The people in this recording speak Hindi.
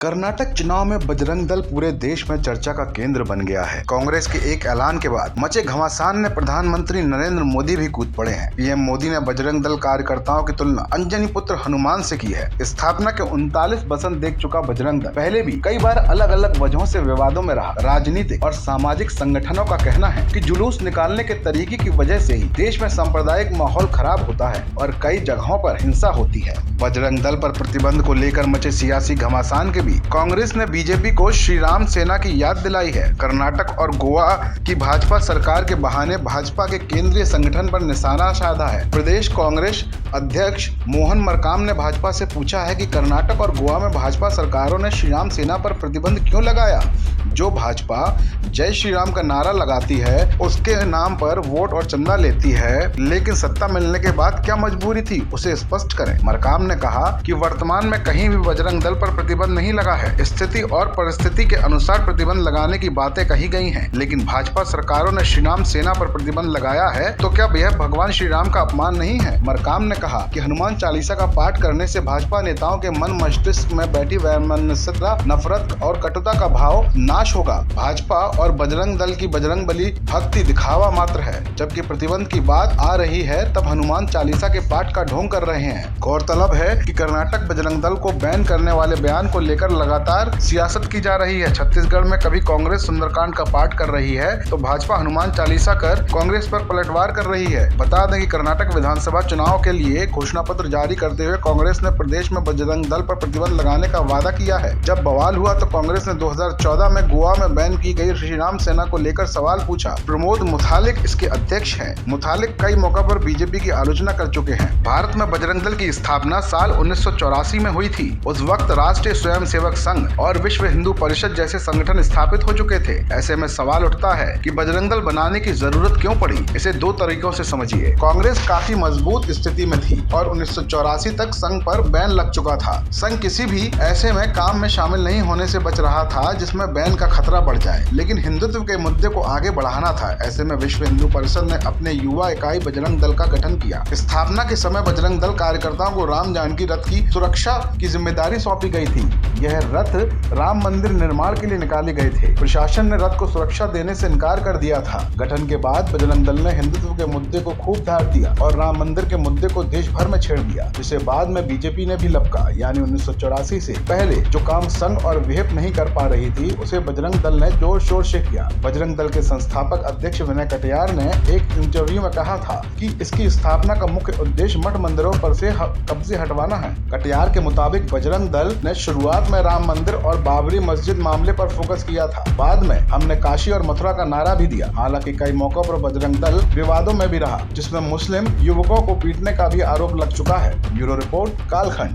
कर्नाटक चुनाव में बजरंग दल पूरे देश में चर्चा का केंद्र बन गया है। कांग्रेस के एक ऐलान के बाद मचे घमासान ने प्रधानमंत्री नरेंद्र मोदी भी कूद पड़े हैं। पीएम मोदी ने बजरंग दल कार्यकर्ताओं की तुलना अंजनी पुत्र हनुमान से की है। स्थापना के 39 बसंत देख चुका बजरंग दल पहले भी कई बार अलग अलग वजहों से विवादों में रहा। राजनीतिक और सामाजिक संगठनों का कहना है कि जुलूस निकालने के तरीके की वजह से ही देश में सांप्रदायिक माहौल खराब होता है और कई जगहों पर हिंसा होती है। बजरंग दल पर प्रतिबंध को लेकर मचे सियासी घमासान के कांग्रेस ने बीजेपी को श्री राम सेना की याद दिलाई है। कर्नाटक और गोवा की भाजपा सरकार के बहाने भाजपा के केंद्रीय संगठन पर निशाना साधा है। प्रदेश कांग्रेस अध्यक्ष मोहन मरकाम ने भाजपा से पूछा है कि कर्नाटक और गोवा में भाजपा सरकारों ने श्री राम सेना पर प्रतिबंध क्यों लगाया। जो भाजपा जय श्री राम का नारा लगाती है, उसके नाम पर वोट और चंदा लेती है, लेकिन सत्ता मिलने के बाद क्या मजबूरी थी, उसे स्पष्ट करें। मरकाम ने कहा कि वर्तमान में कहीं भी बजरंग दल पर प्रतिबंध नहीं लगा है। स्थिति और परिस्थिति के अनुसार प्रतिबंध लगाने की बातें कही गई हैं, लेकिन भाजपा सरकारों ने श्री राम सेना पर प्रतिबंध लगाया है, तो क्या यह भगवान श्री राम का अपमान नहीं है। मरकाम ने कहा कि हनुमान चालीसा का पाठ करने से भाजपा नेताओं के मन मस्तिष्क में बैठी वैमनस्यता, नफरत और कटुता का भाव नाश होगा। भाजपा और बजरंग दल की बजरंग बली भक्ति दिखावा मात्र है। जबकि प्रतिबंध की बात आ रही है तब हनुमान चालीसा के पाठ का ढोंग कर रहे हैं। गौरतलब है कि कर्नाटक बजरंग दल को बैन करने वाले बयान को लेकर लगातार सियासत की जा रही है। छत्तीसगढ़ में कभी कांग्रेस सुंदरकांड का पाठ कर रही है तो भाजपा हनुमान चालीसा कर कांग्रेस पर पलटवार कर रही है। बता दें कि कर्नाटक विधानसभा चुनाव के लिए घोषणा पत्र जारी करते हुए कांग्रेस ने प्रदेश में बजरंग दल पर प्रतिबंध लगाने का वादा किया है। जब बवाल हुआ तो कांग्रेस ने 2014 में गोवा में बैन की गई श्री राम सेना को लेकर सवाल पूछा। प्रमोद मुथालिक इसके अध्यक्ष हैं। मुथालिक कई मौकों पर बीजेपी की आलोचना कर चुके हैं। भारत में बजरंग दल की स्थापना साल 1984 में हुई थी। उस वक्त राष्ट्रीय स्वयंसेवक संघ और विश्व हिंदू परिषद जैसे संगठन स्थापित हो चुके थे। ऐसे में सवाल उठता है कि बजरंग दल बनाने की जरूरत क्यों पड़ी। इसे दो तरीकों से समझिए। कांग्रेस काफी मजबूत स्थिति में थी और 1984 तक संघ पर बैन लग चुका था। संघ किसी भी ऐसे में काम में शामिल नहीं होने से बच रहा था जिसमें बैन का खतरा बढ़ जाए, लेकिन हिंदुत्व के मुद्दे को आगे बढ़ाना था। ऐसे में विश्व हिंदू परिषद ने अपने युवा इकाई बजरंग दल का गठन किया। स्थापना के समय बजरंग दल कार्यकर्ताओं को राम जानकी रथ की सुरक्षा की जिम्मेदारी सौंपी गई थी। यह रथ राम मंदिर निर्माण के लिए निकाले गए थे। प्रशासन ने रथ को सुरक्षा देने से इनकार कर दिया था। गठन के बाद बजरंग दल ने हिंदुत्व के मुद्दे को खूब धार दिया और राम मंदिर के मुद्दे को देश भर में छेड़ दिया, जिसे बाद में बीजेपी ने भी लपका। यानी 1984 से पहले जो काम संघ और विहिप नहीं कर पा रही थी, उसे बजरंग दल ने जोर शोर से किया। बजरंग दल के संस्थापक अध्यक्ष विनय कटियार ने एक इंटरव्यू में कहा था कि इसकी स्थापना का मुख्य उद्देश्य मठ मंदिरों पर से कब्जे हटवाना है। कटियार के मुताबिक बजरंग दल ने शुरुआत में राम मंदिर और बाबरी मस्जिद मामले पर फोकस किया था। बाद में हमने काशी और मथुरा का नारा भी दिया। हालांकि कई मौकों पर बजरंग दल विवादों में भी रहा, जिसमें मुस्लिम युवकों को पीटने का भी आरोप लग चुका है। ब्यूरो रिपोर्ट, कालखंड।